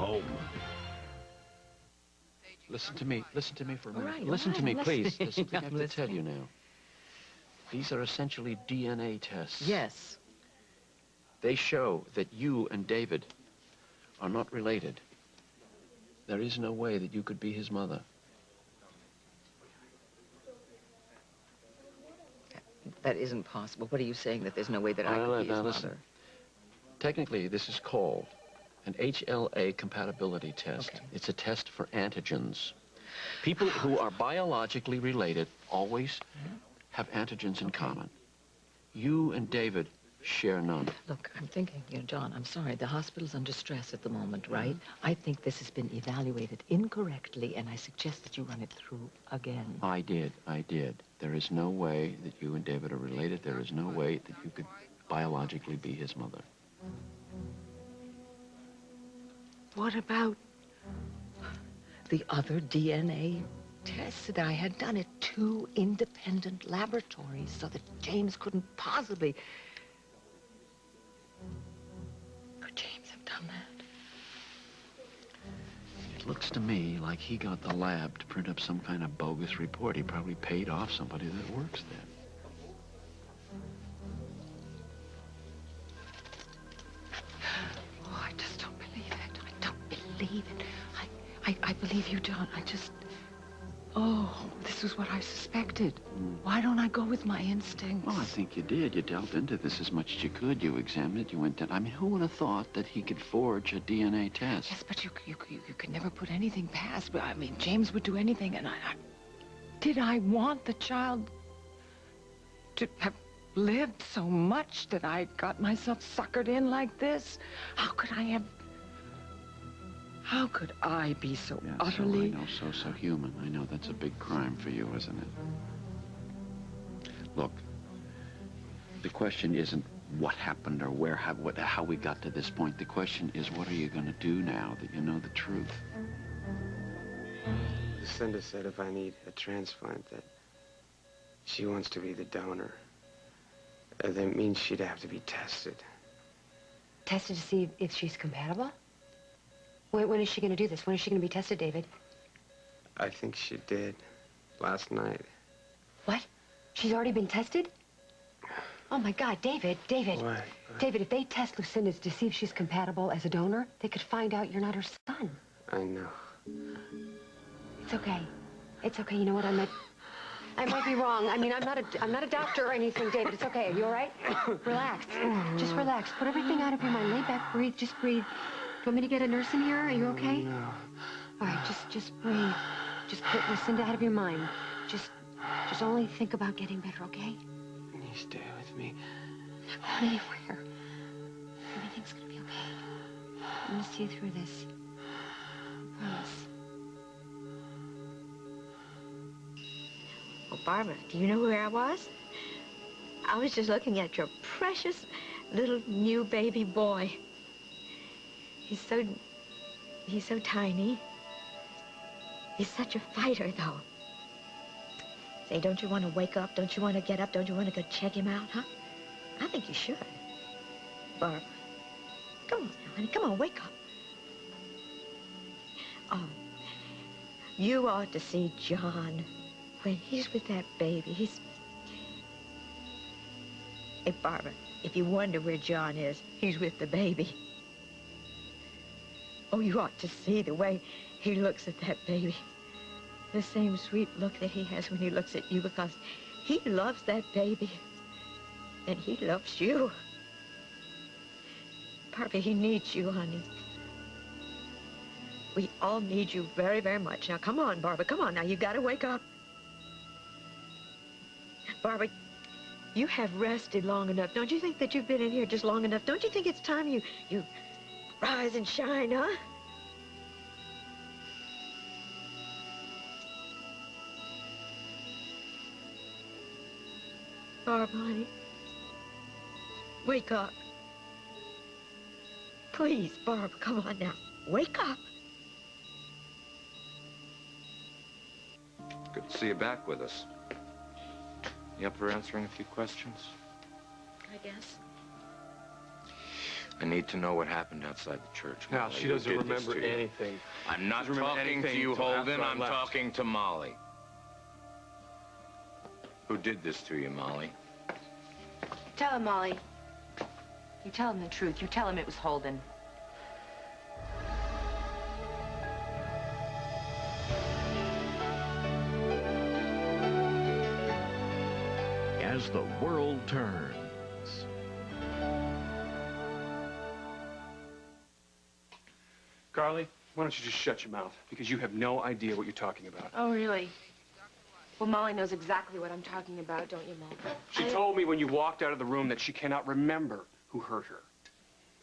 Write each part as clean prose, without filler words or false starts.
home. Listen to me for a minute. Right, Listen to me, please. listening. There's something I have I'm to tell listening. you now. These are essentially DNA tests. Yes. They show that you and David are not related. There is no way that you could be his mother. That isn't possible. What are you saying, that there's no way that I could be his listen. mother? Technically, this is called an HLA compatibility test. Okay. It's a test for antigens. People who are biologically related always have antigens in common. You and David share none. Look, I'm thinking, John, I'm sorry. The hospital's under stress at the moment, right? I think this has been evaluated incorrectly, and I suggest that you run it through again. I did. There is no way that you and David are related. There is no way that you could biologically be his mother. What about the other DNA tests that I had done at 2 independent laboratories so that James couldn't possibly... Could James have done that? It looks to me like he got the lab to print up some kind of bogus report. He probably paid off somebody that works there. Oh, I just don't believe it. I don't believe it. I believe you, John. Oh, this was what I suspected. Why don't I go with my instincts? Well, I think you did. You delved into this as much as you could. You examined it. You went down. I mean, who would have thought that he could forge a DNA test? Yes, but you could never put anything past. But I mean, James would do anything, and did I want the child to have lived so much that I got myself suckered in like this? How could I be so utterly... I know, so human. I know that's a big crime for you, isn't it? Look, the question isn't what happened or how we got to this point. The question is, what are you going to do now that you know the truth? Lucinda said if I need a transplant that she wants to be the donor. That means she'd have to be tested. Tested to see if she's compatible? When is she going to do this? When is she going to be tested, David? I think she did. Last night. What? She's already been tested? Oh, my God, David. What? David, if they test Lucinda's to see if she's compatible as a donor, they could find out you're not her son. I know. It's okay. It's okay. You know what? I might be wrong. I mean, I'm not a doctor or anything, David. It's okay. Are you all right? Relax. Just relax. Put everything out of your mind. Lay back. Breathe. Just breathe. Do you want me to get a nurse in here? Are you okay? No. All right. Just breathe. Just put Lucinda out of your mind. Just only think about getting better, okay? You stay with me. Not going anywhere. Everything's gonna be okay. I'm gonna see you through this. I promise. Oh, Barbara, do you know where I was? I was just looking at your precious little new baby boy. He's so tiny. He's such a fighter, though. Say, don't you want to wake up? Don't you want to get up? Don't you want to go check him out, huh? I think you should. Barbara, come on now, honey. Come on, wake up. Oh, you ought to see John when he's with that baby. Hey, Barbara, if you wonder where John is, he's with the baby. Oh, you ought to see the way he looks at that baby. The same sweet look that he has when he looks at you, because he loves that baby. And he loves you. Barbara, he needs you, honey. We all need you very, very much. Now, come on, Barbara. Come on now. You gotta wake up. Barbara, you have rested long enough. Don't you think that you've been in here just long enough? Don't you think it's time you rise and shine, huh? Barbara, honey, wake up. Please, Barbara, come on now. Wake up. Good to see you back with us. You up for answering a few questions? I guess. I need to know what happened outside the church. Now, Molly. she Who doesn't did this remember to you? anything. I'm not Doesn't remember talking to anything you, until Holden. after I I'm left. talking to Molly. Who did this to you, Molly? Tell him, Molly. You tell him the truth. You tell him it was Holden. As the world turns. Carly, why don't you just shut your mouth? Because you have no idea what you're talking about. Oh, really? Well, Molly knows exactly what I'm talking about, don't you, Molly? She told me when you walked out of the room that she cannot remember who hurt her.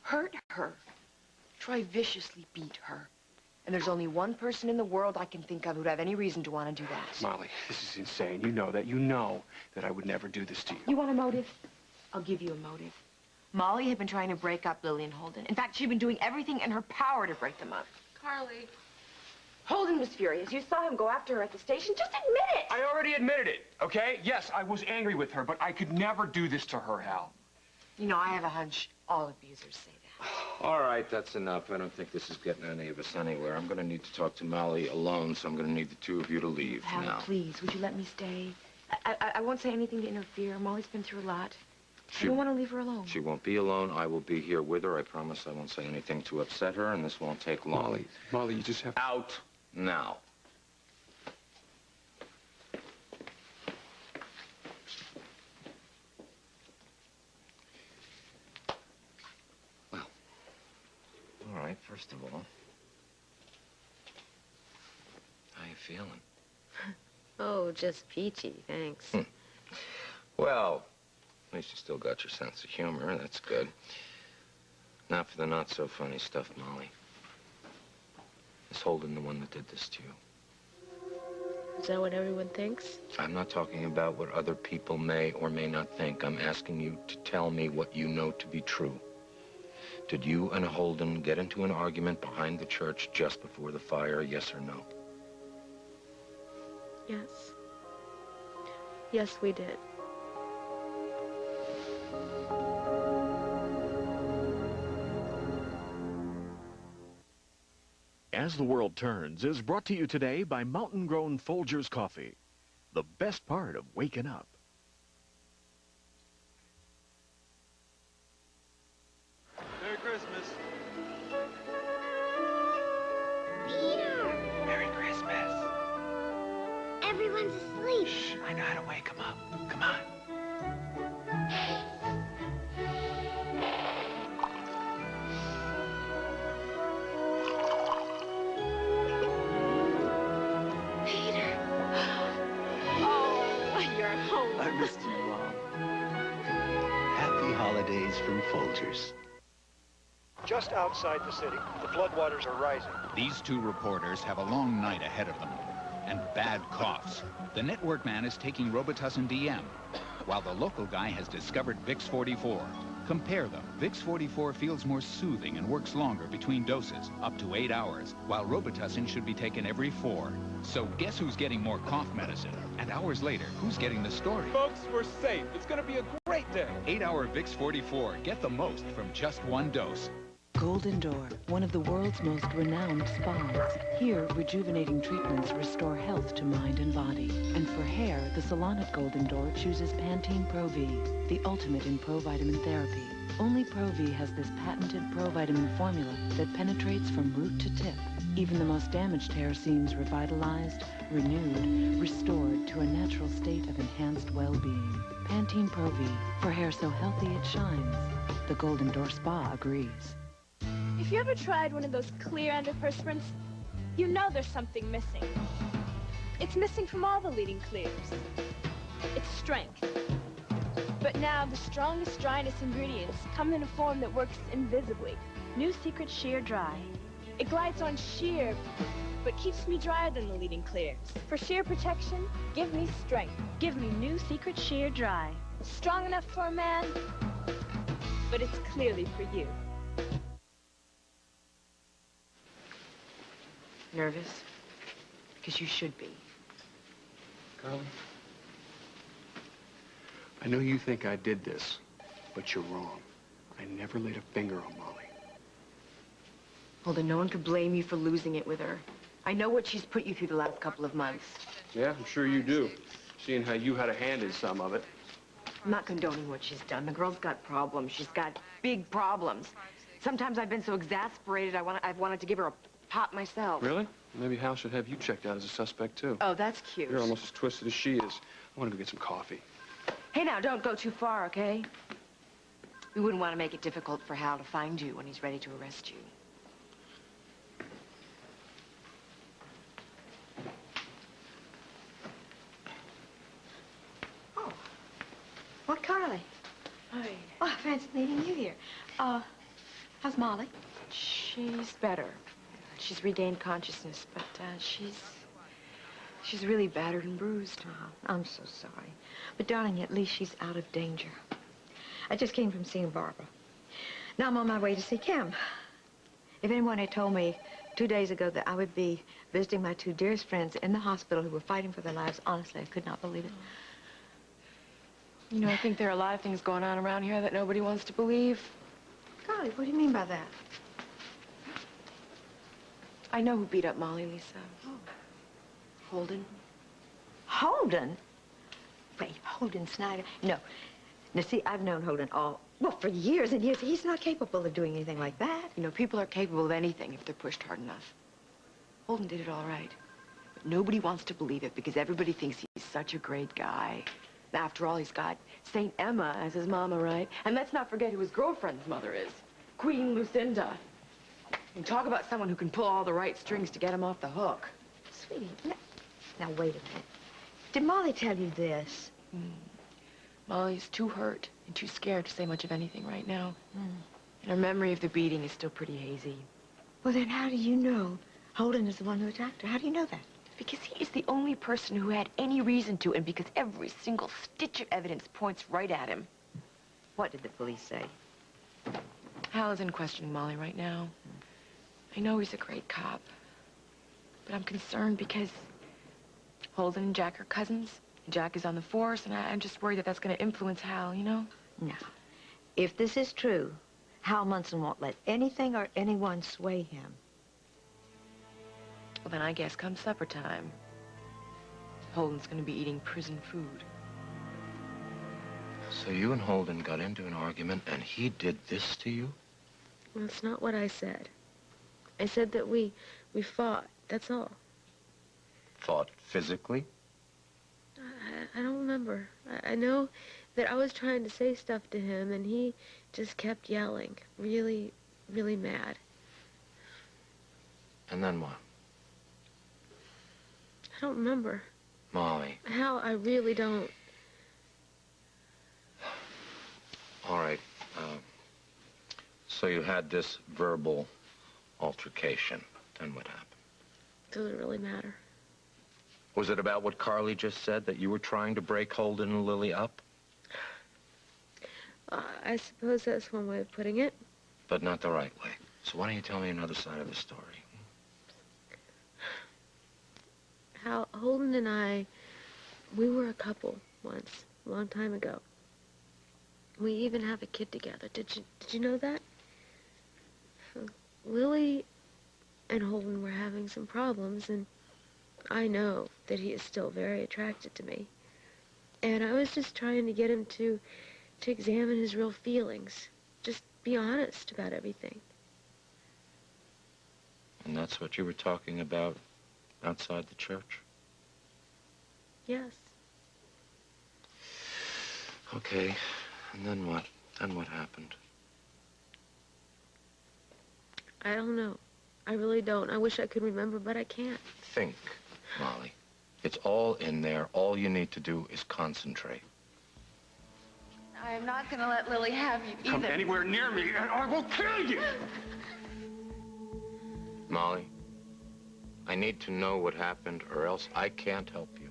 Hurt her? Troy viciously beat her. And there's only one person in the world I can think of who'd have any reason to want to do that. Molly, this is insane. You know that. You know that I would never do this to you. You want a motive? I'll give you a motive. Molly had been trying to break up Lily and Holden. In fact, she'd been doing everything in her power to break them up. Carly. Holden was furious. You saw him go after her at the station. Just admit it! I already admitted it, okay? Yes, I was angry with her, but I could never do this to her, Hal. You know, I have a hunch all abusers say that. All right, that's enough. I don't think this is getting any of us anywhere. I'm going to need to talk to Molly alone, so I'm going to need the two of you to leave Hal, now. please, would you let me stay? I won't say anything to interfere. Molly's been through a lot. I don't want to leave her alone. She won't be alone. I will be here with her. I promise I won't say anything to upset her, and this won't take long. Molly, you just have to... Out now. Well, all right, first of all, how you feeling? Oh, just peachy, thanks. Well, at least you still got your sense of humor. That's good. Now for the not-so-funny stuff, Molly. Is Holden the one that did this to you? Is that what everyone thinks? I'm not talking about what other people may or may not think. I'm asking you to tell me what you know to be true. Did you and Holden get into an argument behind the church just before the fire, yes or no? Yes. Yes, we did. As the World Turns is brought to you today by Mountain Grown Folgers Coffee, the best part of waking up. Merry Christmas. Peter! Merry Christmas. Everyone's asleep. Shh, I know how to wake them up. Come on. Peter! Oh, you're home. I missed you, Mom. Happy holidays from Folgers. Just outside the city, the floodwaters are rising. These two reporters have a long night ahead of them, and bad coughs. The network man is taking Robitussin DM, while the local guy has discovered Vicks 44. Compare them. Vicks 44 feels more soothing and works longer between doses, up to 8 hours, while Robitussin should be taken every 4. So guess who's getting more cough medicine? And hours later, who's getting the story? Folks, we're safe. It's gonna be a great day. 8-hour Vicks 44. Get the most from just 1 dose. Golden Door, one of the world's most renowned spas. Here, rejuvenating treatments restore health to mind and body. And for hair, the salon at Golden Door chooses Pantene Pro V, the ultimate in provitamin therapy. Only Pro V has this patented provitamin formula that penetrates from root to tip. Even the most damaged hair seems revitalized, renewed, restored to a natural state of enhanced well-being. Pantene Pro V, for hair so healthy it shines. The Golden Door Spa agrees. If you ever tried one of those clear antiperspirants, you know there's something missing. It's missing from all the leading clears. It's strength. But now the strongest dryness ingredients come in a form that works invisibly. New Secret Sheer Dry. It glides on sheer, but keeps me drier than the leading clears. For sheer protection, give me strength. Give me New Secret Sheer Dry. Strong enough for a man, but it's clearly for you. Nervous? Because you should be. Carly, I know you think I did this, but you're wrong. I never laid a finger on Molly. Holden, no one could blame you for losing it with her. I know what she's put you through the last couple of months. Yeah, I'm sure you do. Seeing how you had a hand in some of it. I'm not condoning what she's done. The girl's got problems. She's got big problems. Sometimes I've been so exasperated I've wanted to give her a pop myself. Really? Maybe Hal should have you checked out as a suspect, too. Oh, that's cute. You're almost as twisted as she is. I want to go get some coffee. Hey, now, don't go too far, okay? We wouldn't want to make it difficult for Hal to find you when he's ready to arrest you. Oh. What, Carly? Hi. Oh, I fancy meeting you here. How's Molly? She's better. She's regained consciousness, but she's really battered and bruised. Oh, I'm so sorry. But, darling, at least she's out of danger. I just came from seeing Barbara. Now I'm on my way to see Kim. If anyone had told me 2 days ago that I would be visiting my two dearest friends in the hospital who were fighting for their lives, honestly, I could not believe it. You know, I think there are a lot of things going on around here that nobody wants to believe. Golly, what do you mean by that? I know who beat up Molly, Lisa. Oh. Holden. Holden? Wait, Holden Snyder? No. Now, see, I've known Holden for years and years. He's not capable of doing anything like that. You know, people are capable of anything if they're pushed hard enough. Holden did it all right. But nobody wants to believe it because everybody thinks he's such a great guy. After all, he's got St. Emma as his mama, right? And let's not forget who his girlfriend's mother is. Queen Lucinda. And talk about someone who can pull all the right strings to get him off the hook. Sweetie, now wait a minute. Did Molly tell you this? Molly's too hurt and too scared to say much of anything right now. And her memory of the beating is still pretty hazy. Well, then how do you know Holden is the one who attacked her? How do you know that? Because he is the only person who had any reason to, and because every single stitch of evidence points right at him. What did the police say? Hal isn't questioning Molly right now. I know he's a great cop, but I'm concerned because Holden and Jack are cousins, and Jack is on the force, and I'm just worried that that's going to influence Hal, you know? Now, if this is true, Hal Munson won't let anything or anyone sway him. Well, then I guess come supper time, Holden's going to be eating prison food. So you and Holden got into an argument, and he did this to you? Well, that's not what I said. I said that we fought, that's all. Fought physically? I don't remember. I know that I was trying to say stuff to him, and he just kept yelling, really, really mad. And then what? I don't remember. Molly. Hal, I really don't. All right. So you had this verbal altercation. Then what happened? Doesn't really matter. Was it about what Carly just said, that you were trying to break Holden and Lily up? I suppose that's one way of putting it. But not the right way. So why don't you tell me another side of the story? Hal, Holden and I, we were a couple once, a long time ago. We even have a kid together. Did you know that? Lily and Holden were having some problems, and I know that he is still very attracted to me. And I was just trying to get him to examine his real feelings. Just be honest about everything. And that's what you were talking about outside the church? Yes. Okay. And then what? Then what happened? I don't know. I really don't. I wish I could remember, but I can't. Think, Molly. It's all in there. All you need to do is concentrate. I am not going to let Lily have you either. Come anywhere near me, and I will kill you! Molly, I need to know what happened, or else I can't help you.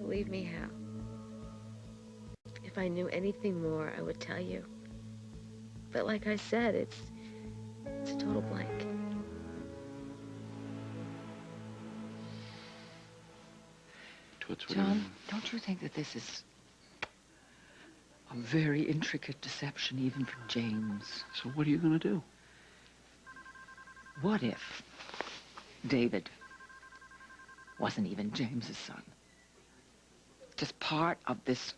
Believe me, Hal. If I knew anything more, I would tell you. But like I said, it's a total blank. John, don't you think that this is A very intricate deception, even for James. So what are you going to do? What if David wasn't even James's son? Just part of this...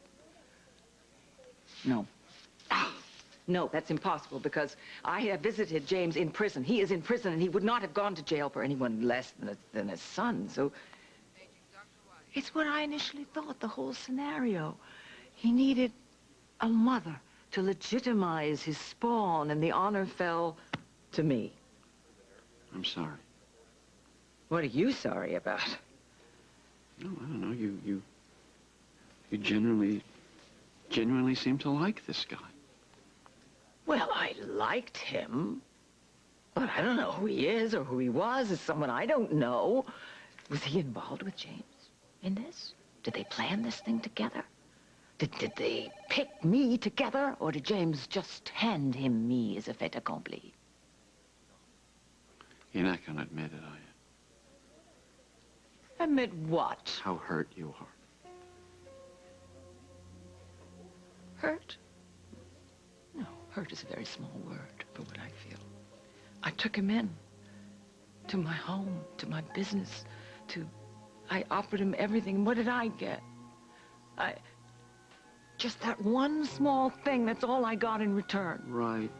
No. No, that's impossible, because I have visited James in prison. He is in prison, and he would not have gone to jail for anyone less than his son, so... It's what I initially thought, the whole scenario. He needed a mother to legitimize his spawn, and the honor fell to me. I'm sorry. What are you sorry about? No, I don't know. You genuinely seem to like this guy. Well, I liked him, but I don't know who he is or who he was. Is someone I don't know. Was he involved with James in this? Did they plan this thing together? Did they pick me together, or did James just hand him me as a fait accompli? You're not going to admit it, are you? Admit what? How hurt you are. Hurt? No, hurt is a very small word for what I feel. I took him in to my home, to my business, I offered him everything. What did I get? Just that one small thing, that's all I got in return. Right.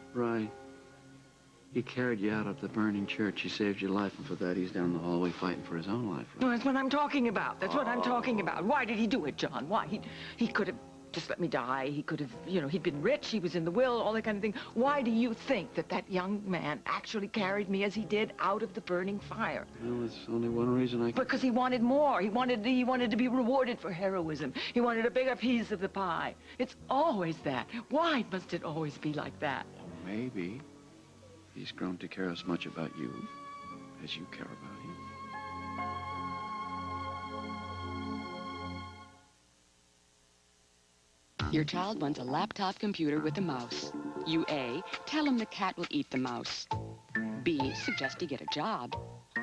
He carried you out of the burning church. He saved your life, and for that, he's down the hallway fighting for his own life. Right? No, that's what I'm talking about. That's what I'm talking about. Why did he do it, John? Why? He could have just let me die. He could have, he'd been rich. He was in the will, all that kind of thing. Why do you think that young man actually carried me as he did out of the burning fire? Well, there's only one reason I can... Because he wanted more. He wanted to be rewarded for heroism. He wanted a bigger piece of the pie. It's always that. Why must it always be like that? Maybe he's grown to care as much about you as you care about him. Your child wants a laptop computer with a mouse. You A, tell him the cat will eat the mouse. B, suggest he get a job.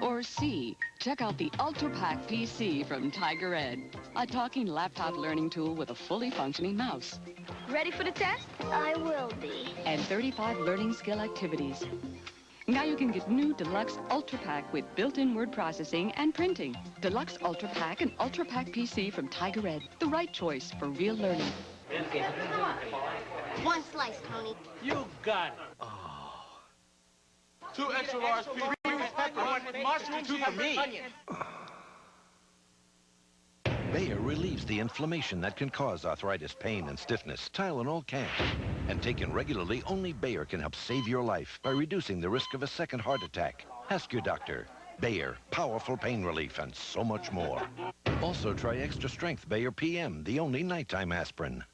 Or C, check out the UltraPack PC from Tiger Ed, a talking laptop learning tool with a fully functioning mouse. Ready for the test? I will be. And 35 learning skill activities. Now you can get new Deluxe UltraPack with built-in word processing and printing. Deluxe UltraPack and UltraPack PC from Tiger Ed, the right choice for real learning. One slice, Tony. You got it. Oh. 2 extra large pepper, one with mushrooms, 2 for me. Bayer relieves the inflammation that can cause arthritis, pain, and stiffness. Tylenol can't. And taken regularly, only Bayer can help save your life by reducing the risk of a second heart attack. Ask your doctor. Bayer, powerful pain relief, and so much more. Also try Extra Strength Bayer PM, the only nighttime aspirin.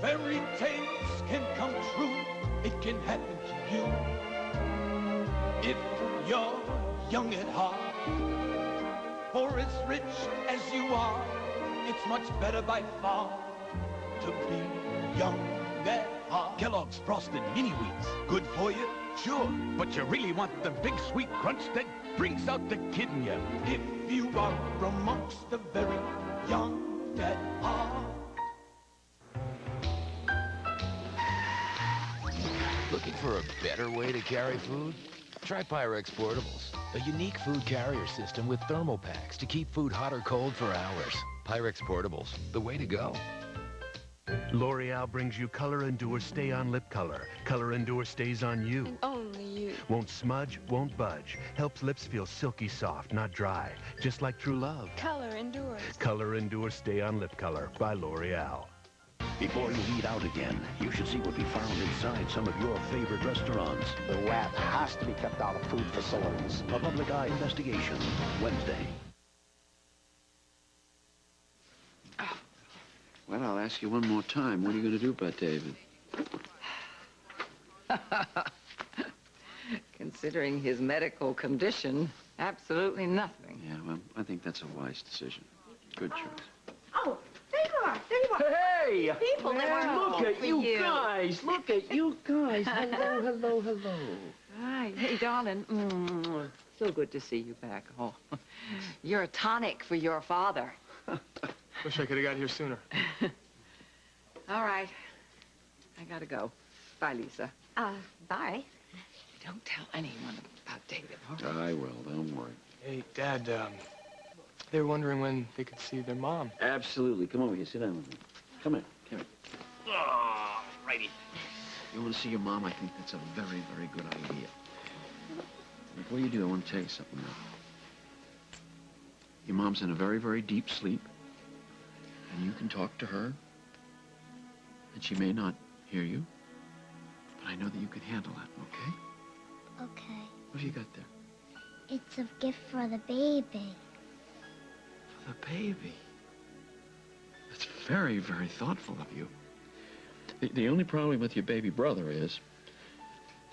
Fairy tales can come true. It can happen to you. If you're young at heart, for as rich as you are, it's much better by far to be young at heart. Kellogg's Frosted Mini Wheats. Good for you? Sure. But you really want the big sweet crunch that brings out the kid in you. If you are amongst the very young at heart. Looking for a better way to carry food? Try Pyrex Portables, a unique food carrier system with thermal packs to keep food hot or cold for hours. Pyrex Portables, the way to go. L'Oreal brings you Color Endure Stay On Lip Color. Color Endure stays on you. And only you. Won't smudge, won't budge. Helps lips feel silky soft, not dry. Just like true love. Color endures. Color Endure Stay On Lip Color by L'Oreal. Before you eat out again, you should see what we found inside some of your favorite restaurants. The rat has to be kept out of food facilities. A Public Eye investigation, Wednesday. Well, I'll ask you one more time. What are you going to do about David? Considering his medical condition, absolutely nothing. Yeah, well, I think that's a wise decision. Good choice. Oh, there you are. There you are. Hey! People that were Look at you guys. Look at you guys. Hello, hello, hello. Hi. Hey, darling. So good to see you back. Oh, you're a tonic for your father. Wish I could have got here sooner. All right. I gotta go. Bye, Lisa. Bye. Don't tell anyone about David, all right? I will, don't worry. Hey, Dad, they were wondering when they could see their mom. Absolutely. Come over here. Sit down with me. Come here. Come here. Oh, righty. You want to see your mom? I think that's a very, very good idea. Before you do, I want to tell you something, though. Your mom's in a very, very deep sleep, and you can talk to her, and she may not hear you, but I know that you can handle that, okay? Okay. What have you got there? It's a gift for the baby. For the baby? That's very, very thoughtful of you. The only problem with your baby brother is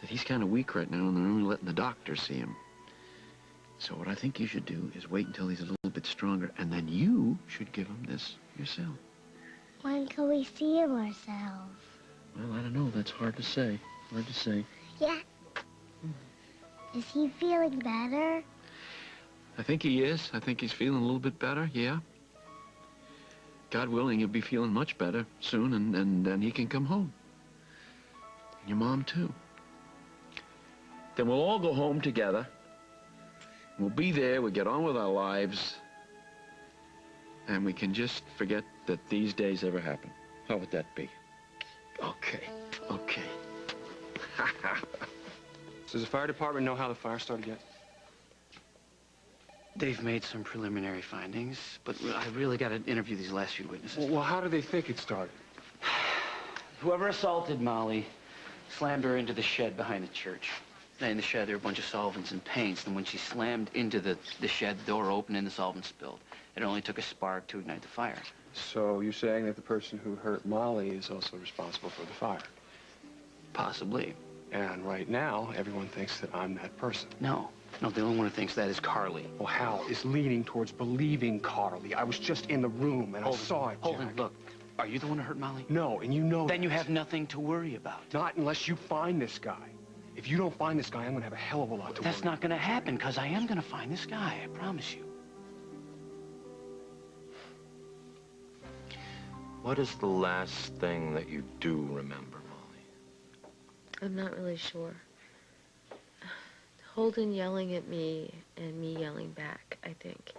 that he's kind of weak right now, and they're only letting the doctor see him. So what I think you should do is wait until he's a little bit stronger, and then you should give him this yourself. When can we see him ourselves? Well, I don't know. That's hard to say. Hard to say. Yeah. Is he feeling better? I think he is. I think he's feeling a little bit better, yeah. God willing, he'll be feeling much better soon, and then he can come home. And your mom, too. Then we'll all go home together. We'll be there, we'll get on with our lives, and we can just forget that these days ever happened. How would that be? Okay, okay. Does the fire department know how the fire started yet? They've made some preliminary findings, but I really got to interview these last few witnesses. Well, how do they think it started? Whoever assaulted Molly slammed her into the shed behind the church. In the shed, there were a bunch of solvents and paints, and when she slammed into the shed, the door opened and the solvent spilled. It only took a spark to ignite the fire. So you're saying that the person who hurt Molly is also responsible for the fire? Possibly. And right now, everyone thinks that I'm that person. No, the only one who thinks that is Carly. Well, Hal is leaning towards believing Carly. I was just in the room, and I saw it, Holden, Jack. look, are you the one who hurt Molly? No, and you know Then that. you have nothing to worry about. Not unless you find this guy. If you don't find this guy, I'm going to have a hell of a lot to worry about. That's not going to happen, because I am going to find this guy, I promise you. What is the last thing that you do remember, Molly? I'm not really sure. Holden yelling at me and me yelling back, I think.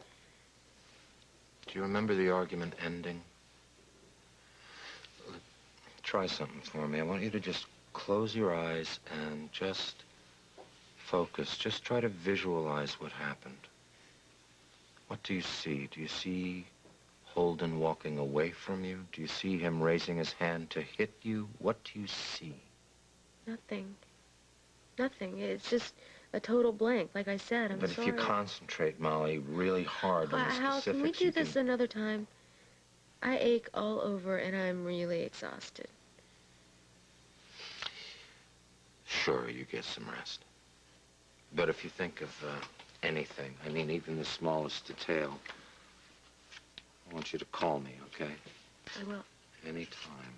Do you remember the argument ending? Try something for me. I want you to just close your eyes and just focus. Just try to visualize what happened. What do you see? Do you see Holden walking away from you? Do you see him raising his hand to hit you? What do you see? Nothing. Nothing. It's just a total blank. Like I said, I'm But sorry. if you concentrate, Molly, really hard on the Hal, specifics, can we do you this can... another time? I ache all over and I'm really exhausted. Sure, you get some rest. But if you think of anything, I mean, even the smallest detail, I want you to call me, okay? I will. Anytime.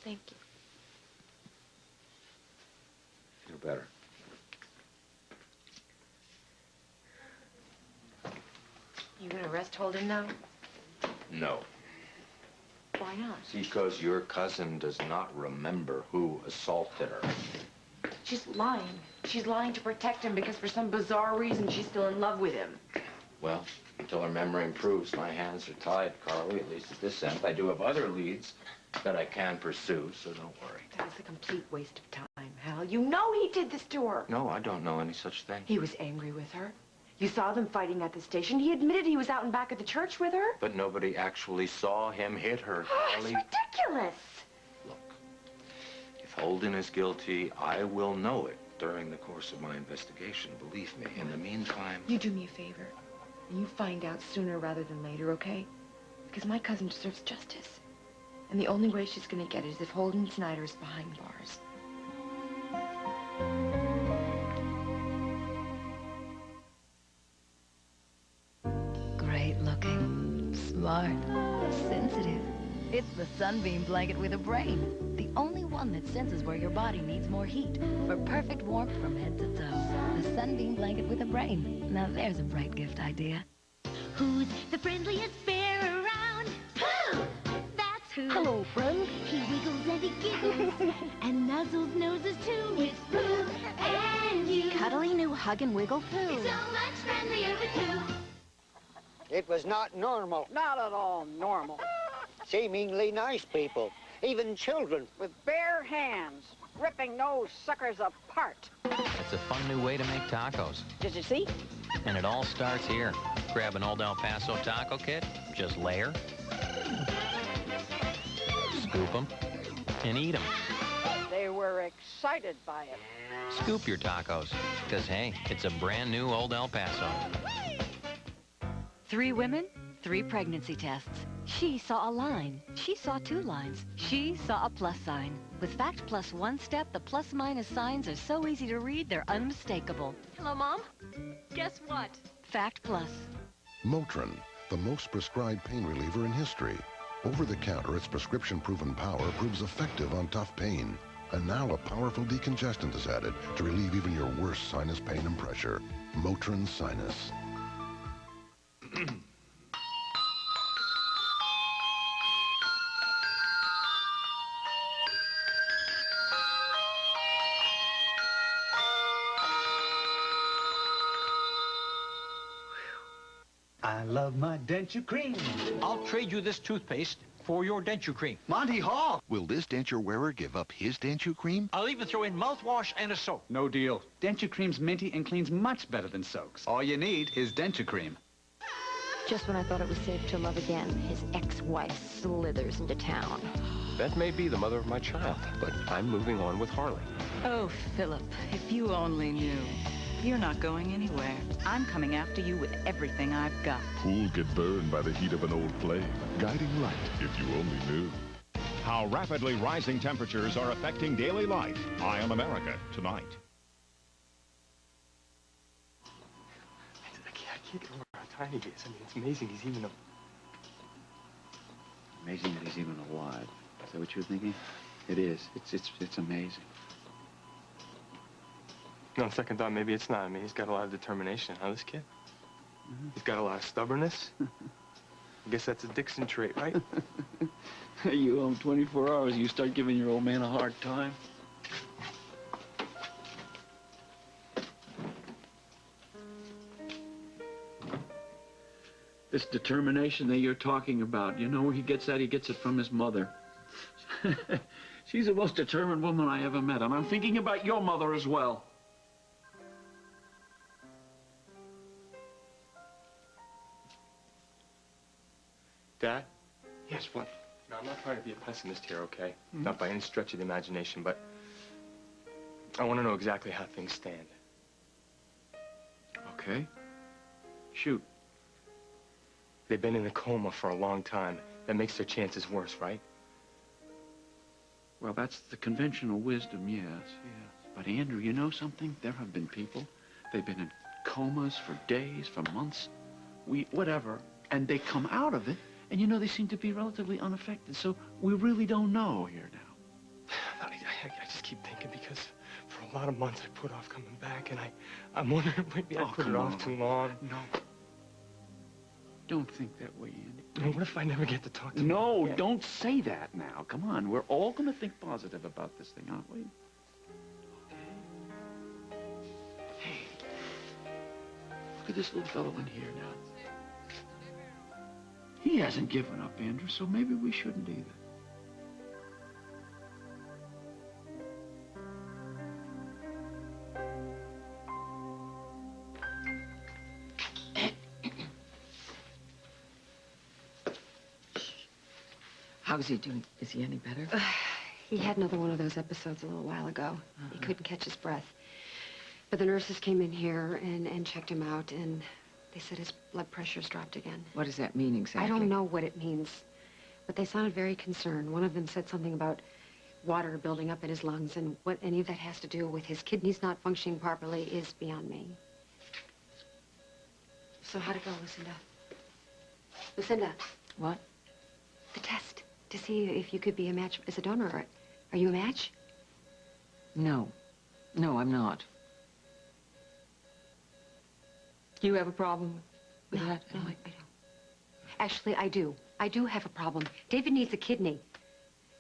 Thank you. Feel better. You gonna arrest Holden now? No. Why not? Because your cousin does not remember who assaulted her. She's lying. She's lying to protect him because for some bizarre reason she's still in love with him. Well, until her memory improves, my hands are tied, Carly, at least at this end. I do have other leads that I can pursue, so don't worry. That was a complete waste of time, Hal. You know he did this to her. No, I don't know any such thing. He was angry with her. You saw them fighting at the station. He admitted he was out and back at the church with her. But nobody actually saw him hit her, Oh, it's Carly. ridiculous. If Holden is guilty, I will know it during the course of my investigation, believe me. In the meantime... You do me a favor. You find out sooner rather than later, okay? Because my cousin deserves justice. And the only way she's gonna get it is if Holden Snyder is behind bars. Great looking, smart, sensitive. It's the Sunbeam blanket with a brain. The only one that senses where your body needs more heat for perfect warmth from head to toe. The Sunbeam blanket with a brain. Now there's a bright gift idea. Who's the friendliest bear around? Who? That's who. Hello, friend. He wiggles and he giggles and nuzzles noses too. It's Pooh and you. Cuddly new hug and wiggle Pooh. It's so much friendlier with Pooh. It was not normal. Not at all normal. Seemingly nice people, even children. With bare hands, ripping those suckers apart. It's a fun new way to make tacos. Did you see? And it all starts here. Grab an old El Paso taco kit, just layer, scoop them, and eat them. They were excited by it. Scoop your tacos, because hey, it's a brand new old El Paso. 3 women, 3 pregnancy tests. She saw a line. She saw 2 lines. She saw a plus sign. With Fact Plus 1 step, the plus-minus signs are so easy to read, they're unmistakable. Hello, Mom. Guess what? Fact Plus. Motrin, the most prescribed pain reliever in history. Over the counter, its prescription-proven power proves effective on tough pain. And now a powerful decongestant is added to relieve even your worst sinus pain and pressure. Motrin Sinus. I love my denture cream. I'll trade you this toothpaste for your denture cream. Monty Hall. Will this denture wearer give up his denture cream? I'll even throw in mouthwash and a soap. No deal. Denture cream's minty and cleans much better than soaks. All you need is denture cream. Just when I thought it was safe to love again, his ex-wife slithers into town. Beth may be the mother of my child, but I'm moving on with Harley. Oh, Philip, if you only knew. You're not going anywhere. I'm coming after you with everything I've got. Who'll get burned by the heat of an old flame? Guiding light, if you only knew. How rapidly rising temperatures are affecting daily life. Eye on America tonight. I can't get over how tiny he is. I mean, it's amazing he's even a... Amazing that he's even alive. Is that what you're thinking? It is. It's amazing. No, on second thought, maybe it's not. I mean, he's got a lot of determination, huh, this kid? He's got a lot of stubbornness. I guess that's a Dixon trait, right? You owe him 24 hours, you start giving your old man a hard time. This determination that you're talking about, you know where he gets that? He gets it from his mother. She's the most determined woman I ever met, and I'm thinking about your mother as well. Dad? Yes, what? No, I'm not trying to be a pessimist here, okay? Not by any stretch of the imagination, but I want to know exactly how things stand. Okay. Shoot. They've been in a coma for a long time. That makes their chances worse, right? Well, that's the conventional wisdom, yes. But Andrew, you know something? There have been people, they've been in comas for days, for months, whatever, and they come out of it, and you know, they seem to be relatively unaffected, so we really don't know here now. I just keep thinking because for a lot of months I put off coming back, and I'm wondering if maybe I put it off too long. No. Don't think that way, Andy. And what if I never get to talk to him? No, don't say that now. Come on, we're all going to think positive about this thing, aren't we? Okay. Hey, look at this little fellow in here now. He hasn't given up, Andrew, so maybe we shouldn't either. How's he doing? Is he any better? He had another one of those episodes a little while ago. He couldn't catch his breath. But the nurses came in here and checked him out, and they said his blood pressure's dropped again. What does that mean exactly? I don't know what it means, but they sounded very concerned. One of them said something about water building up in his lungs, and what any of that has to do with his kidneys not functioning properly is beyond me. So how'd it go, Lucinda? Lucinda. What? The test to see if you could be a match as a donor. Are you a match? No. No, I'm not. Do you have a problem with that? No, I don't. Actually, I do. I do have a problem. David needs a kidney.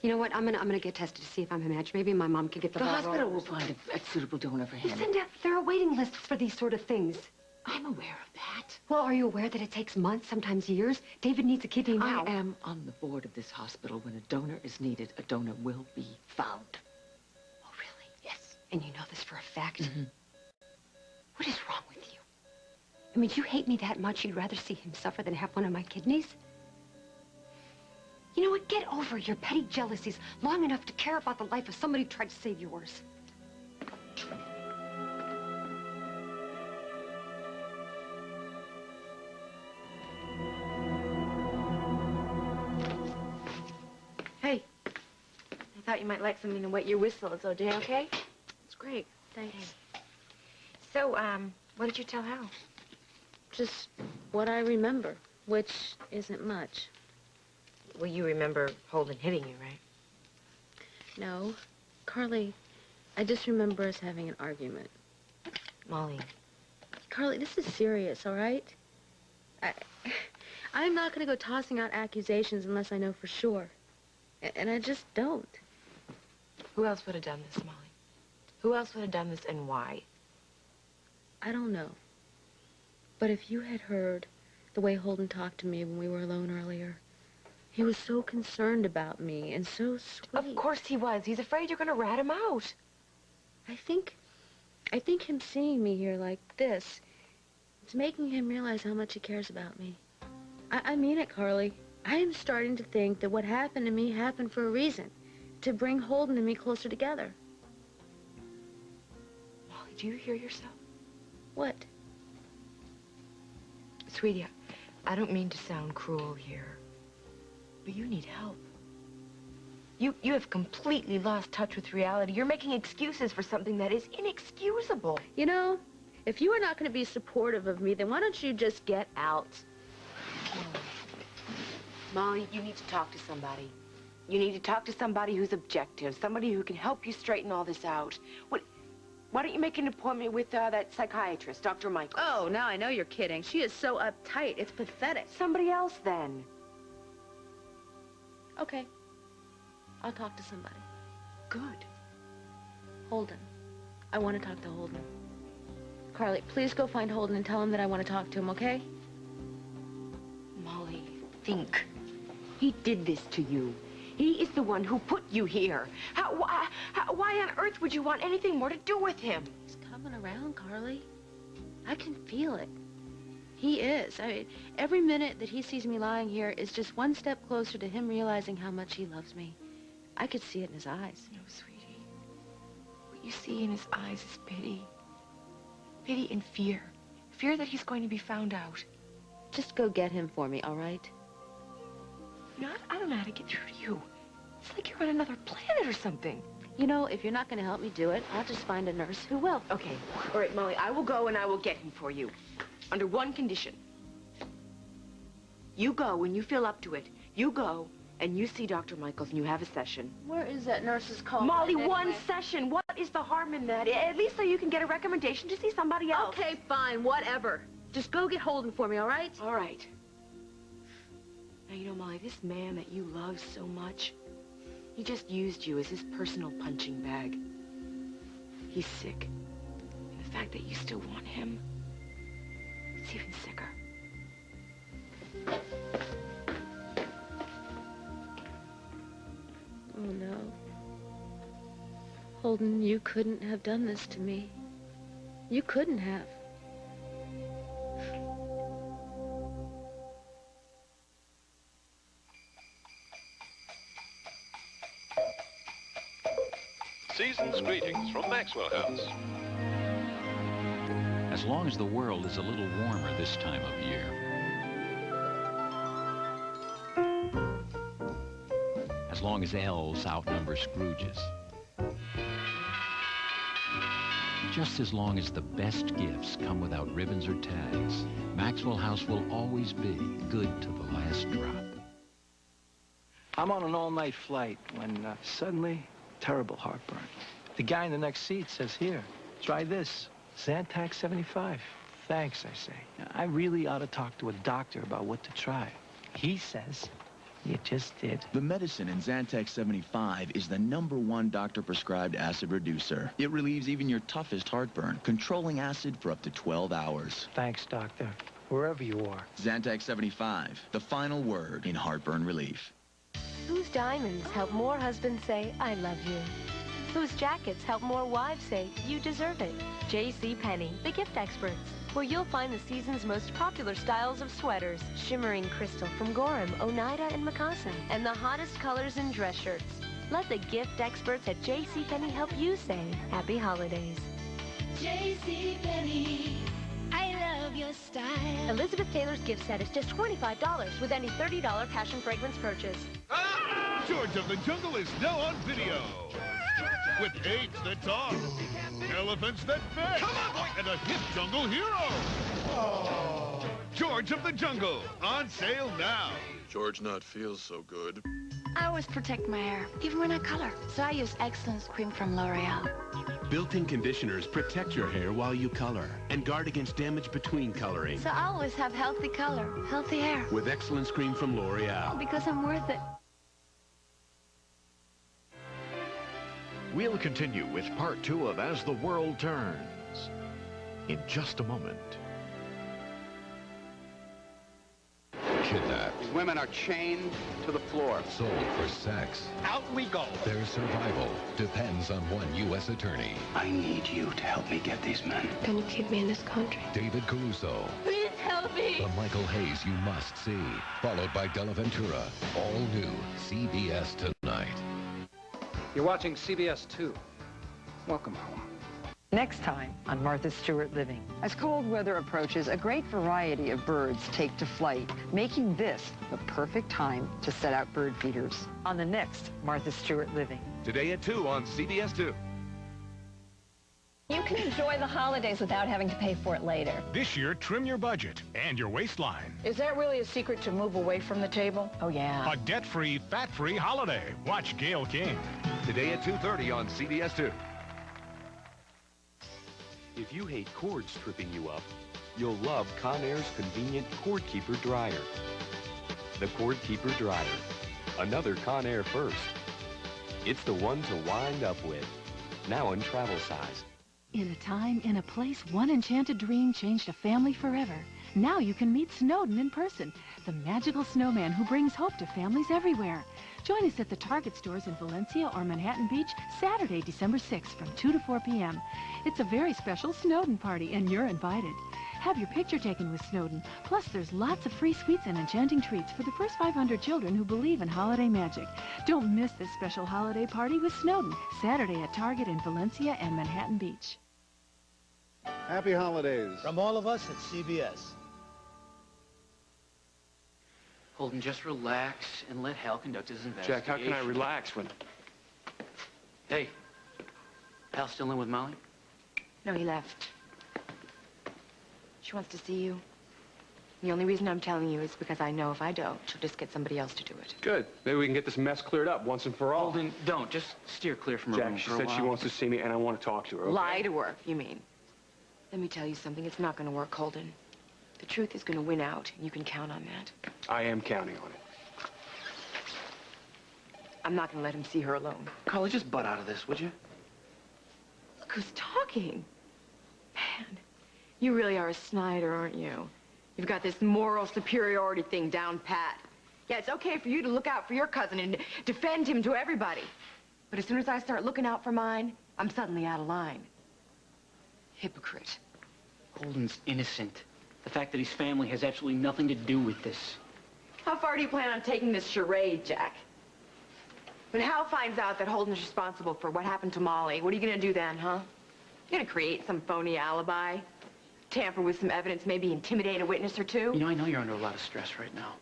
You know what? I'm gonna get tested to see if I'm a match. Maybe my mom can get the ball hospital rolling. will find a suitable donor for him. Cindy, there are waiting lists for these sort of things. I'm aware of that. Well, are you aware that it takes months, sometimes years? David needs a kidney now. I am on the board of this hospital. When a donor is needed, a donor will be found. Oh, really? Yes. And you know this for a fact? Mm-hmm. What is wrong with you? I mean, do you hate me that much you'd rather see him suffer than have one of my kidneys? You know what? Get over your petty jealousies long enough to care about the life of somebody who tried to save yours. Hey, I thought you might like something to wet your whistle. Is OJ okay? It's great, thanks. So, what did you tell Hal? Just what I remember, which isn't much. Well, you remember Holden hitting you, right? No. Carly, I just remember us having an argument. Molly. Carly, this is serious, all right? I'm not going to go tossing out accusations unless I know for sure. And I just don't. Who else would have done this, Molly? Who else would have done this and why? I don't know. But if you had heard the way Holden talked to me when we were alone earlier, he was so concerned about me and so sweet. Of course he was. He's afraid you're going to rat him out. I think him seeing me here like this, it's making him realize how much he cares about me. I mean it, Carly. I am starting to think that what happened to me happened for a reason, to bring Holden and me closer together. Molly, do you hear yourself? What? Sweetie, I don't mean to sound cruel here, but you need help. You have completely lost touch with reality. You're making excuses for something that is inexcusable. You know, if you are not going to be supportive of me, then why don't you just get out? Molly, you need to talk to somebody. You need to talk to somebody who's objective, somebody who can help you straighten all this out. Why don't you make an appointment with that psychiatrist, Dr. Michaels? Oh, now I know you're kidding. She is so uptight. It's pathetic. Somebody else, then. Okay. I'll talk to somebody. Good. Holden. I want to talk to Holden. Carly, please go find Holden and tell him that I want to talk to him, okay? Molly, think. He did this to you. He is the one who put you here. Why on earth would you want anything more to do with him? He's coming around, Carly. I can feel it. He is. I mean, every minute that he sees me lying here is just one step closer to him realizing how much he loves me. I could see it in his eyes. No, sweetie. What you see in his eyes is pity. Pity and fear. Fear that he's going to be found out. Just go get him for me, all right? You know, I don't know how to get through to you. It's like you're on another planet or something. You know, if you're not going to help me do it, I'll just find a nurse who will. Okay. All right, Molly, I will go and I will get him for you. Under one condition. You go when you feel up to it. You go and you see Dr. Michaels and you have a session. Where is that nurse's call? Molly, anyway? one session. What is the harm in that? At least so you can get a recommendation to see somebody else. Okay, fine, whatever. Just go get Holden for me, all right? All right. Now, you know, Molly, this man that you love so much, he just used you as his personal punching bag. He's sick. And the fact that you still want him, it's even sicker. Oh, no. Holden, you couldn't have done this to me. You couldn't have. Season's greetings from Maxwell House. As long as the world is a little warmer this time of year, as long as elves outnumber Scrooges, just as long as the best gifts come without ribbons or tags, Maxwell House will always be good to the last drop. I'm on an all-night flight when suddenly, terrible heartburn. The guy in the next seat says, "Here, try this. Zantac 75. Thanks, I say. I really ought to talk to a doctor about what to try. He says, You just did. The medicine in Zantac 75 is the #1 doctor-prescribed acid reducer. It relieves even your toughest heartburn, controlling acid for up to 12 hours. Thanks, doctor. Wherever you are. Zantac 75, the final word in heartburn relief. Whose diamonds help more husbands say, I love you? Whose jackets help more wives say, you deserve it? JCPenney, the gift experts, where you'll find the season's most popular styles of sweaters, shimmering crystal from Gorham, Oneida, and Mikasa, and the hottest colors in dress shirts. Let the gift experts at JCPenney help you say Happy Holidays. JCPenney, I love your style. Elizabeth Taylor's gift set is just $25 with any $30 passion fragrance purchase. George of the Jungle is now on video. With apes that talk, elephants that fit, and a hip jungle hero. Oh. George of the Jungle, on sale now. George not feels so good. I always protect my hair, even when I color. So I use Excellence Cream from L'Oreal. Built-in conditioners protect your hair while you color and guard against damage between coloring. So I always have healthy color, healthy hair. With Excellence Cream from L'Oreal. Because I'm worth it. We'll continue with part 2 of As the World Turns in just a moment. Kidnapped. These women are chained to the floor. Sold for sex. Out we go. Their survival depends on one U.S. attorney. I need you to help me get these men. Can you keep me in this country? David Caruso. Please help me. The Michael Hayes you must see. Followed by Della Ventura. All new CBS tonight. You're watching CBS 2. Welcome home. Next time on Martha Stewart Living. As cold weather approaches, a great variety of birds take to flight, making this the perfect time to set out bird feeders. On the next Martha Stewart Living. Today at 2 on CBS 2. You can enjoy the holidays without having to pay for it later. This year, trim your budget and your waistline. Is that really a secret to move away from the table? Oh, yeah. A debt-free, fat-free holiday. Watch Gail King. Today at 2:30 on CBS 2. If you hate cords tripping you up, you'll love Conair's convenient Cord Keeper Dryer. The Cord Keeper Dryer. Another Conair first. It's the one to wind up with. Now in travel size. In a time, in a place, one enchanted dream changed a family forever. Now you can meet Snowden in person, the magical snowman who brings hope to families everywhere. Join us at the Target stores in Valencia or Manhattan Beach, Saturday, December 6th from 2 to 4 p.m. It's a very special Snowden party, and you're invited. Have your picture taken with Snowden. Plus, there's lots of free sweets and enchanting treats for the first 500 children who believe in holiday magic. Don't miss this special holiday party with Snowden, Saturday at Target in Valencia and Manhattan Beach. Happy holidays. From all of us at CBS. Holden, just relax and let Hal conduct his investigation. Jack, how can I relax when... Hey, Hal still in with Molly? No, he left. She wants to see you. The only reason I'm telling you is because I know if I don't, she'll just get somebody else to do it. Good. Maybe we can get this mess cleared up once and for all. Holden, don't. Just steer clear from her room Jack, she for a said while. she wants to see me, and I want to talk to her, okay? Lie to her, you mean? Let me tell you something. It's not going to work, Holden. The truth is going to win out. You can count on that. I am counting on it. I'm not going to let him see her alone. Carly, just butt out of this, would you? Look who's talking. Man, you really are a Snyder, aren't you? You've got this moral superiority thing down pat. Yeah, it's okay for you to look out for your cousin and defend him to everybody. But as soon as I start looking out for mine, I'm suddenly out of line. Hypocrite. Holden's innocent. The fact that his family has absolutely nothing to do with this. How far do you plan on taking this charade, Jack? When Hal finds out that Holden's responsible for what happened to Molly, what are you going to do then, huh? You're going to create some phony alibi? Tamper with some evidence, maybe intimidate a witness or two? You know, I know you're under a lot of stress right now.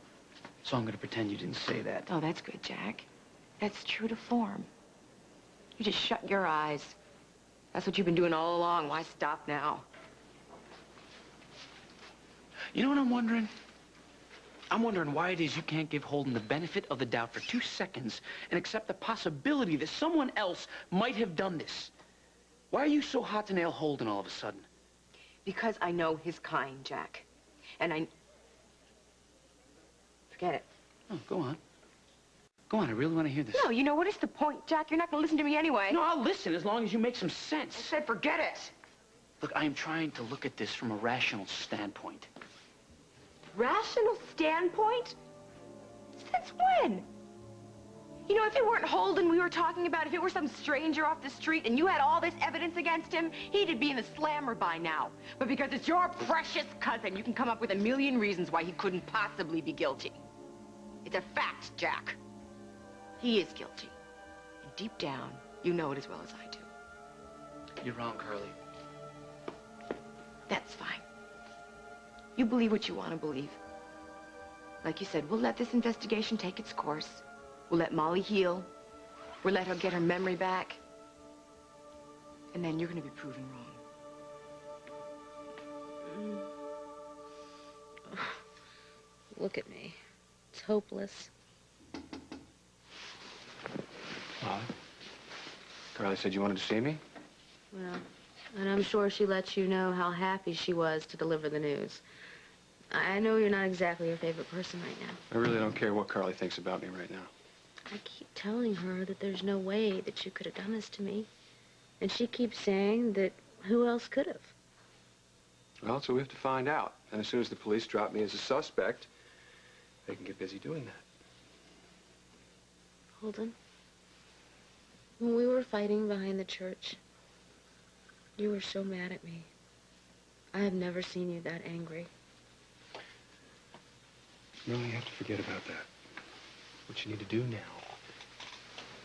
So I'm going to pretend you didn't say that. Oh, that's good, Jack. That's true to form. You just shut your eyes. That's what you've been doing all along. Why stop now? You know what I'm wondering? I'm wondering why it is you can't give Holden the benefit of the doubt for 2 seconds and accept the possibility that someone else might have done this. Why are you so hot to nail Holden all of a sudden? Because I know his kind, Jack. And I... Forget it. Oh, go on. Go on, I really want to hear this. No, you know, what is the point, Jack? You're not going to listen to me anyway. No, I'll listen as long as you make some sense. I said forget it. Look, I am trying to look at this from a rational standpoint. Rational standpoint? Since when? You know, if it weren't Holden we were talking about, if it were some stranger off the street and you had all this evidence against him, he'd be in the slammer by now. But because it's your precious cousin, you can come up with a million reasons why he couldn't possibly be guilty. It's a fact, Jack. He is guilty. And deep down, you know it as well as I do. You're wrong, Curly. That's fine. You believe what you want to believe. Like you said, we'll let this investigation take its course. We'll let Molly heal. We'll let her get her memory back. And then you're going to be proven wrong. Look at me. It's hopeless. Molly? Carly said you wanted to see me? Well, and I'm sure she lets you know how happy she was to deliver the news. I know you're not exactly her favorite person right now. I really don't care what Carly thinks about me right now. I keep telling her that there's no way that you could have done this to me. And she keeps saying that who else could have? Well, so we have to find out. And as soon as the police drop me as a suspect, they can get busy doing that. Holden, when we were fighting behind the church, you were so mad at me. I have never seen you that angry. No, you have to forget about that. What you need to do now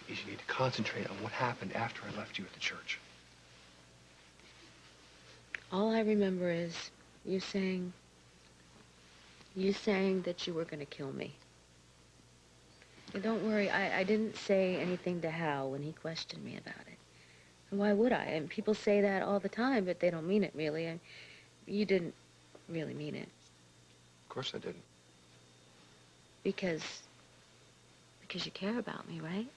is you need to concentrate on what happened after I left you at the church. All I remember is you saying that you were going to kill me. And don't worry, I didn't say anything to Hal when he questioned me about it. And why would I? And people say that all the time, but they don't mean it really. And you didn't really mean it. Of course I didn't. Because you care about me, right?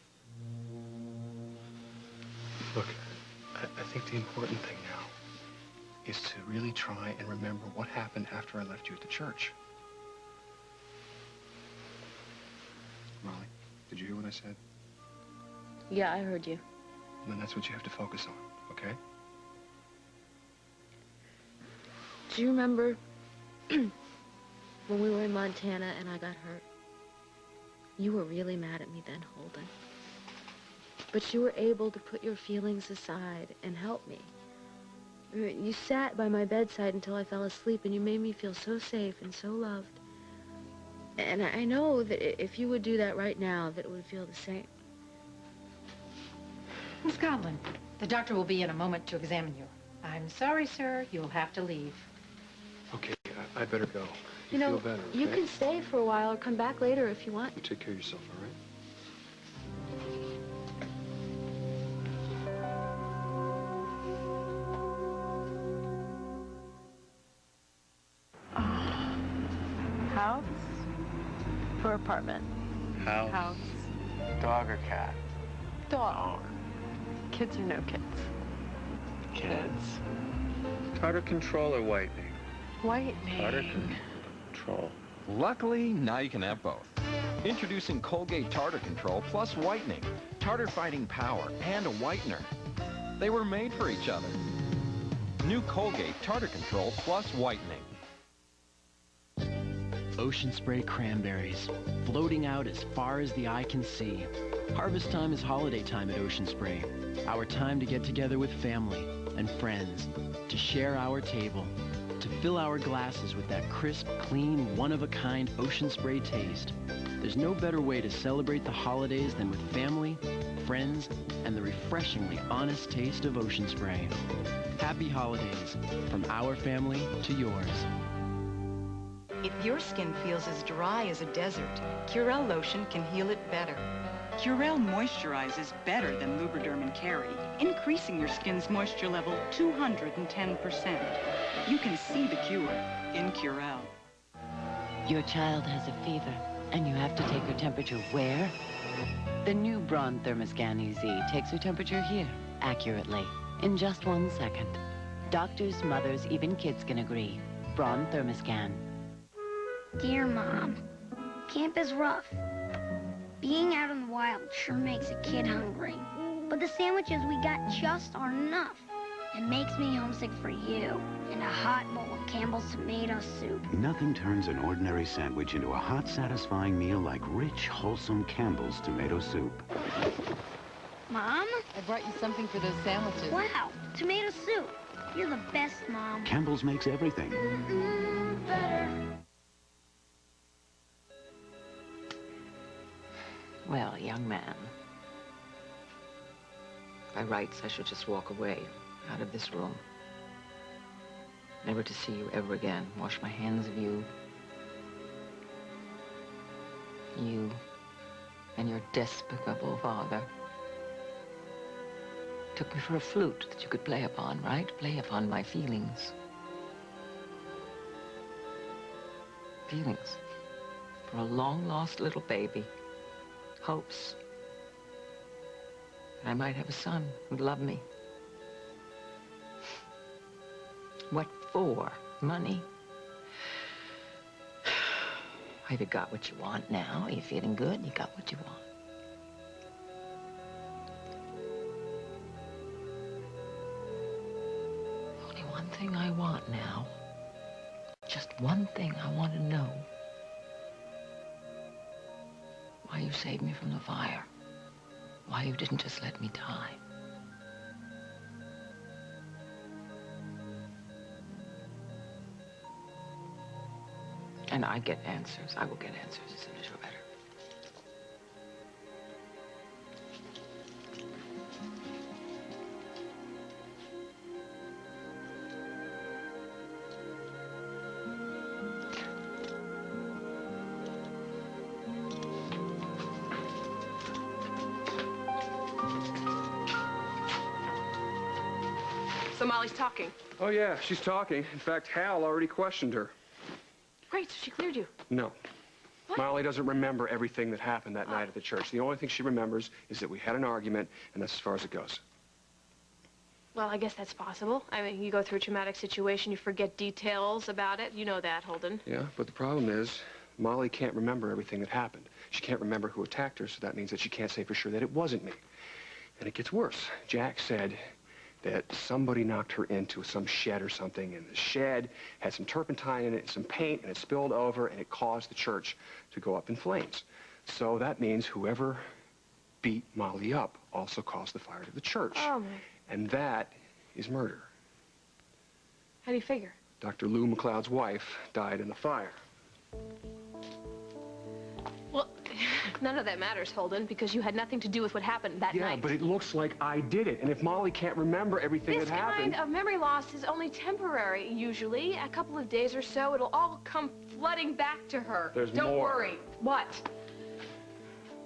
Look, I think the important thing now is to really try and remember what happened after I left you at the church. Molly, did you hear what I said? Yeah, I heard you. And then that's what you have to focus on, okay? Do you remember when we were in Montana and I got hurt? You were really mad at me then, Holden. But you were able to put your feelings aside and help me. You sat by my bedside until I fell asleep, and you made me feel so safe and so loved. And I know that if you would do that right now, that it would feel the same. Miss Conlon, the doctor will be in a moment to examine you. I'm sorry, sir. You'll have to leave. Okay, I better go. You know, feel better, okay? you can stay for a while or come back later if you want. You take care of yourself, all right? House or apartment? House. Dog or cat? Dog. Kids or no kids? Kids. Tartar control or whitening? Whitening. Tartar control. Luckily, now you can have both. Introducing Colgate Tartar Control plus whitening, tartar fighting power, and a whitener. They were made for each other. New Colgate Tartar Control plus whitening. Ocean spray cranberries, floating out as far as the eye can see. Harvest time is holiday time at Ocean Spray. Our time to get together with family and friends, to share our table, to fill our glasses with that crisp, clean, one-of-a-kind Ocean Spray taste. There's no better way to celebrate the holidays than with family, friends, and the refreshingly honest taste of Ocean Spray. Happy holidays, from our family to yours. If your skin feels as dry as a desert, Curel lotion can heal it better. Curel moisturizes better than Lubriderm and Carry, increasing your skin's moisture level 210%. You can see the cure in Curel. Your child has a fever, and you have to take her temperature where? The new Braun Thermoscan EZ takes her temperature here, accurately, in just 1 second. Doctors, mothers, even kids can agree. Braun Thermoscan. Dear Mom, camp is rough. Being out in the wild sure makes a kid hungry. But the sandwiches we got just aren't enough. It makes me homesick for you and a hot bowl of Campbell's tomato soup. Nothing turns an ordinary sandwich into a hot, satisfying meal like rich, wholesome Campbell's tomato soup. Mom? I brought you something for those sandwiches. Wow, tomato soup. You're the best, Mom. Campbell's makes everything. Better. Well, young man, by rights, I should just walk away, out of this room. Never to see you ever again. Wash my hands of you. You and your despicable father took me for a flute that you could play upon, right? Play upon my feelings. Feelings for a long-lost little baby. Hopes that I might have a son who'd love me. What for? Money? Have you got what you want now? Are you feeling good? You got what you want. Only one thing I want now. Just one thing I want to know. Why you saved me from the fire. Why you didn't just let me die. And I get answers. I will get answers as soon as you're better. So Molly's talking. Oh, yeah, she's talking. In fact, Hal already questioned her. Great, so she cleared you. No. What? Molly doesn't remember everything that happened that night at the church. The only thing she remembers is that we had an argument, and that's as far as it goes. Well, I guess that's possible. I mean, you go through a traumatic situation, you forget details about it. You know that, Holden. Yeah, but the problem is, Molly can't remember everything that happened. She can't remember who attacked her, so that means that she can't say for sure that it wasn't me. And it gets worse. Jack said that somebody knocked her into some shed or something, and the shed had some turpentine in it, some paint, and it spilled over, and it caused the church to go up in flames. So that means whoever beat Molly up also caused the fire to the church. Oh, my. And that is murder. How do you figure? Dr. Lou McLeod's wife died in the fire. Well, none of that matters, Holden, because you had nothing to do with what happened that night. Yeah, but it looks like I did it. And if Molly can't remember everything that happened... This kind of memory loss is only temporary, usually. A couple of days or so, it'll all come flooding back to her. There's Don't more. worry. What?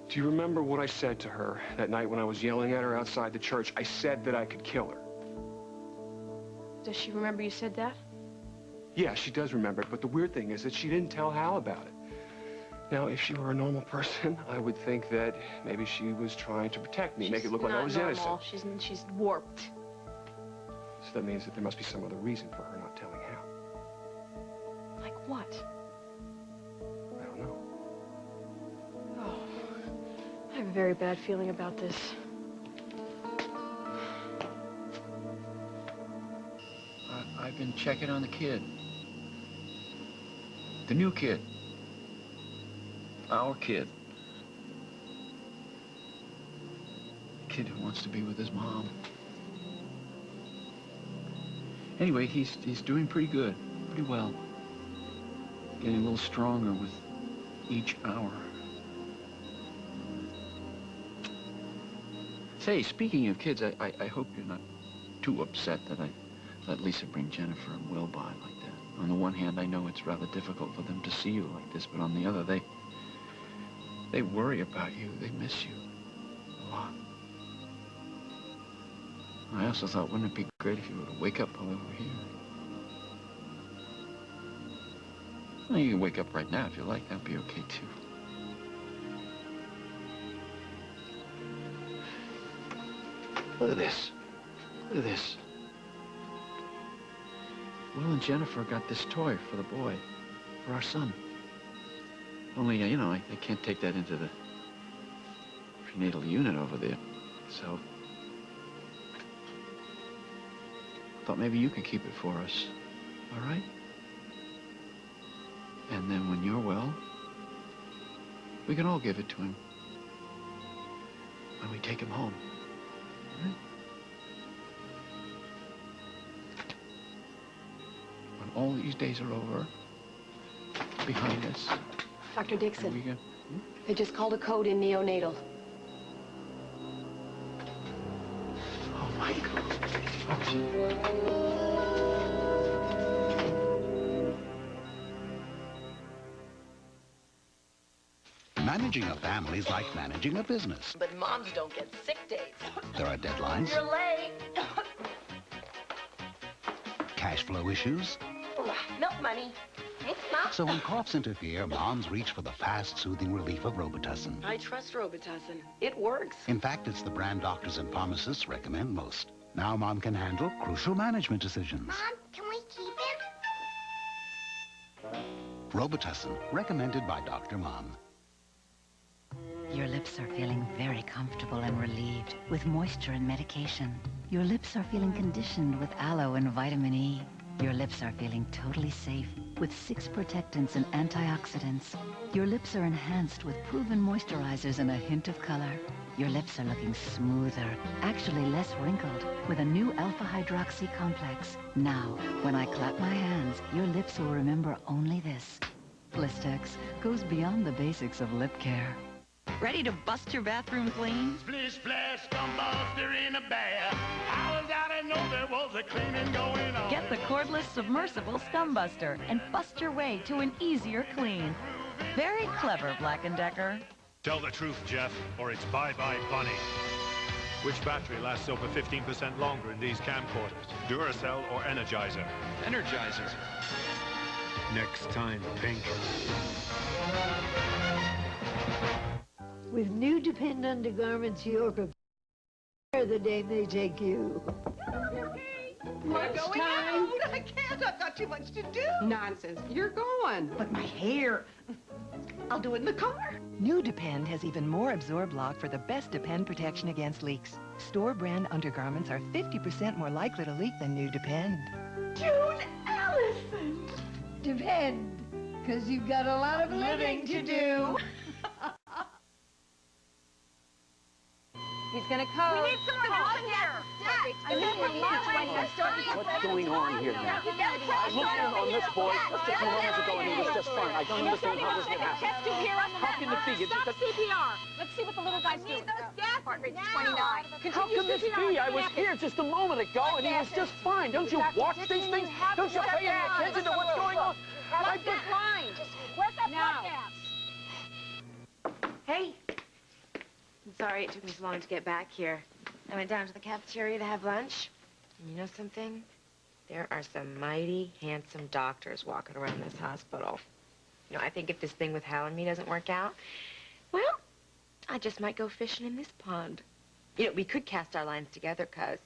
Do you remember what I said to her that night when I was yelling at her outside the church? I said that I could kill her. Does she remember you said that? Yeah, she does remember it, but the weird thing is that she didn't tell Hal about it. Now, if she were a normal person, I would think that maybe she was trying to protect me, make it look like I was innocent. She's warped. So that means that there must be some other reason for her not telling Hal. Like what? I don't know. Oh, I have a very bad feeling about this. I've been checking on the kid. The new kid. Our kid. The kid who wants to be with his mom. Anyway, he's doing pretty good, pretty well. Getting a little stronger with each hour. Say, speaking of kids, I hope you're not too upset that I let Lisa bring Jennifer and Will by like that. On the one hand, I know it's rather difficult for them to see you like this, but on the other, they worry about you. They miss you a lot. I also thought, wouldn't it be great if you were to wake up while they were here? Well, you can wake up right now if you like. That'd be okay, too. Look at this. Look at this. Will and Jennifer got this toy for the boy, for our son. Only, you know, I can't take that into the prenatal unit over there. So, thought maybe you could keep it for us, all right? And then when you're well, we can all give it to him. When we take him home, all right? When all these days are over, behind us. Dr. Dixon, we can... they just called a code in neonatal. Oh, my God. Managing a family is like managing a business. But moms don't get sick days. There are deadlines, You're late. cash flow issues. Milk money. Thanks, Mom. So when coughs interfere, moms reach for the fast, soothing relief of Robitussin. I trust Robitussin. It works. In fact, it's the brand doctors and pharmacists recommend most. Now Mom can handle crucial management decisions. Mom, can we keep him? Robitussin, recommended by Dr. Mom. Your lips are feeling very comfortable and relieved with moisture and medication. Your lips are feeling conditioned with aloe and vitamin E. Your lips are feeling totally safe with 6 protectants and antioxidants. Your lips are enhanced with proven moisturizers and a hint of color. Your lips are looking smoother, actually less wrinkled, with a new alpha-hydroxy complex. Now, when I clap my hands, your lips will remember only this. Blistex goes beyond the basics of lip care. Ready to bust your bathroom clean? Splish, splash, scumbuster in a bath. How did I know there was a cleaning going on? Get the cordless submersible Scumbuster and bust your way to an easier clean. Very clever, Black & Decker. Tell the truth, Jeff, or it's bye-bye Bunny. Which battery lasts over 15% longer in these camcorders? Duracell or Energizer? Energizer. Next time, Pink. With new Depend undergarments, you're prepared the day they take you. Lunchtime? I can't. I've got too much to do. Nonsense. You're going. But my hair. I'll do it in the car. New Depend has even more Absorb Lock for the best Depend protection against leaks. Store brand undergarments are 50% more likely to leak than New Depend. June Allison! Depend, because you've got a lot of living to do. He's gonna code. We need someone else in here. What's going on here now? I looked in on this boy just a few moments ago and he was just fine. I don't understand how this would happen. How can it be? Stop CPR. Let's see what the little guy's doing. Heart rate's 29. How can this be? I was here just a moment ago and he was just fine. Don't you watch these things? Don't you pay any attention to what's going on? Let's get blind. Where's that blood gas? Hey. I'm sorry it took me so long to get back here. I went down to the cafeteria to have lunch. And you know something? There are some mighty handsome doctors walking around this hospital. You know, I think if this thing with Hal and me doesn't work out, well, I just might go fishing in this pond. You know, we could cast our lines together, cuz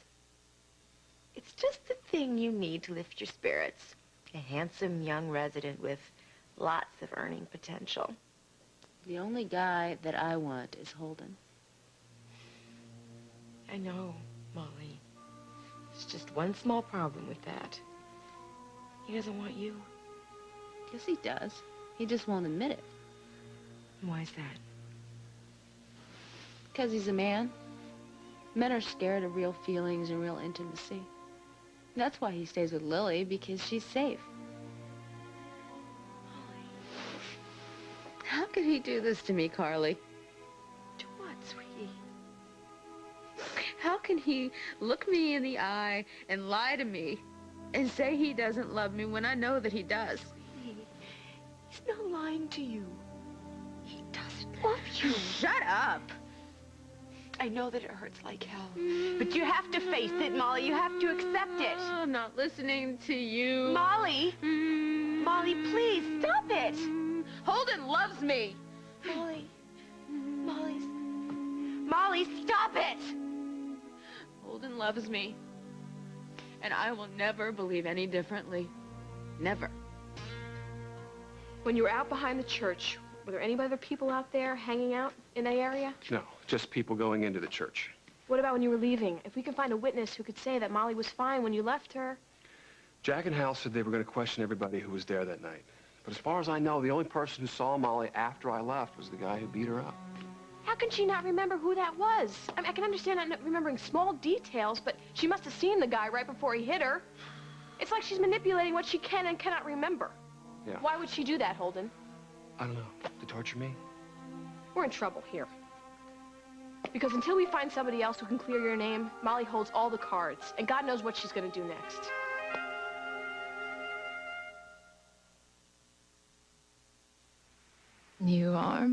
it's just the thing you need to lift your spirits. A handsome young resident with lots of earning potential. The only guy that I want is Holden. I know, Molly. There's just one small problem with that. He doesn't want you. Yes, he does. He just won't admit it. Why is that? Because he's a man. Men are scared of real feelings and real intimacy. That's why he stays with Lily, because she's safe. How could he do this to me, Carly? To what, sweetie? How can he look me in the eye and lie to me and say he doesn't love me when I know that he does? Sweetie, he's not lying to you. He doesn't love you. Shut up. I know that it hurts like hell, but you have to face it, Molly. You have to accept it. I'm not listening to you. Molly! Molly, please, stop it! Holden loves me. Molly, Molly, stop it! Holden loves me. And I will never believe any differently. Never. When you were out behind the church Were there any other people out there hanging out in the area? No, just people going into the church. What about when you were leaving? If we can find a witness who could say that Molly was fine when you left her. Jack and Hal said they were going to question everybody who was there that night. But as far as I know, the only person who saw Molly after I left was the guy who beat her up. How can she not remember who that was? I mean, I can understand not remembering small details, but she must have seen the guy right before he hit her. It's like she's manipulating what she can and cannot remember. Yeah. Why would she do that, Holden? I don't know. To torture me? We're in trouble here. Because until we find somebody else who can clear your name, Molly holds all the cards, and God knows what she's going to do next. You are